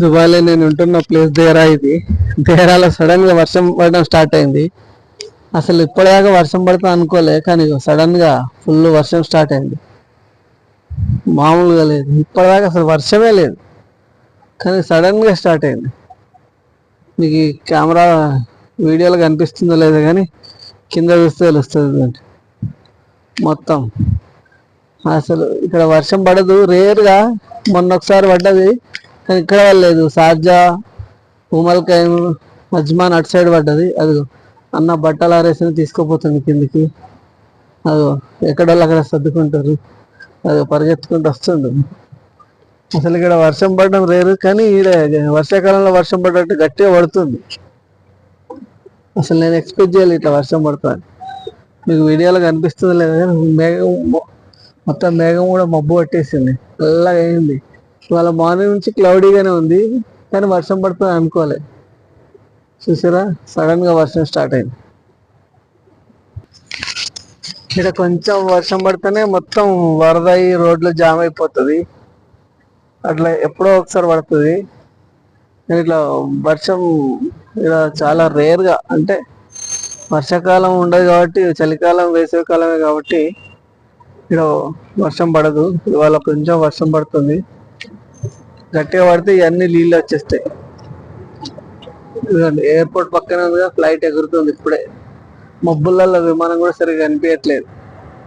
దుబాయ్లో నేను ఉంటున్న ప్లేస్ దేరా. ఇది దేరాలో సడన్ గా వర్షం పడడం స్టార్ట్ అయింది. అసలు ఇప్పటిదాకా వర్షం పడతా అనుకోలే, కానీ సడన్ గా ఫుల్ వర్షం స్టార్ట్ అయింది. మామూలుగా లేదు, ఇప్పటిదాకా అసలు వర్షమే లేదు, కానీ సడన్ గా స్టార్ట్ అయింది. మీకు ఈ కెమెరా వీడియోలో కనిపిస్తుందో లేదో కానీ కింద చూస్తే తెలుస్తుంది. మొత్తం అసలు ఇక్కడ వర్షం పడదు, రేర్గా మొన్న ఒకసారి పడ్డది, కానీ ఇక్కడ పడలేదు. షార్జా, ఉమల్ ఖైమ్, అజ్మాన్ అటు సైడ్ పడ్డది. అది అన్న బట్టలు ఆరేసి తీసుకుపోతుంది కిందికి. అది ఎక్కడోళ్ళు అక్కడ సర్దుకుంటారు, అది పరిగెత్తుకుంటూ వస్తుంది. అసలు ఇక్కడ వర్షం పడడం రేరు, కానీ ఈడ వర్షాకాలంలో వర్షం పడ్డట్టు గట్టిగా పడుతుంది. అసలు నేను ఎక్స్పెక్ట్ చేయాలి ఇట్లా వర్షం పడుతుంది. మీకు వీడియోలో కనిపిస్తుంది లేదా, మేఘం మొత్తం మేఘం కూడా మబ్బు పట్టేసింది, చల్లగా అయింది. ఇవాళ మార్నింగ్ నుంచి క్లౌడీగానే ఉంది, కానీ వర్షం పడుతుంది అనుకోలే. చూసారా, సడన్ గా వర్షం స్టార్ట్ అయింది. ఇక్కడ కొంచెం వర్షం పడితేనే మొత్తం వరద అయ్యి రోడ్లు జామ్ అయిపోతుంది. అట్లా ఎప్పుడో ఒకసారి పడుతుంది. ఇట్లా వర్షం ఇక్కడ చాలా రేర్గా, అంటే వర్షాకాలం ఉండదు కాబట్టి, చలికాలం వేసవికాలమే కాబట్టి ఇక్కడ వర్షం పడదు. ఇవాళ కొంచెం వర్షం పడుతుంది, గట్టిగా పడితే ఇవన్నీ నీళ్ళు వచ్చేస్తాయి. ఎయిర్పోర్ట్ పక్కన ఉందిగా, ఫ్లైట్ ఎగురుతుంది ఇప్పుడే. మబ్బులలో విమానం కూడా సరిగా కనిపించట్లేదు,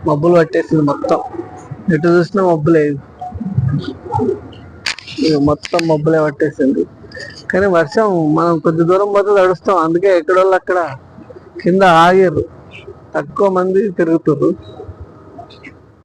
మబ్బులు పట్టేసింది మొత్తం. ఎటు చూసినా మబ్బులే, మొత్తం మబ్బులే పట్టేసింది. కానీ వర్షం మనం కొద్ది దూరం పోతే తడుస్తాం, అందుకే ఎక్కడోళ్ళు అక్కడ కింద ఆగిర్రు, తక్కువ మంది తిరుగుతుర్రు.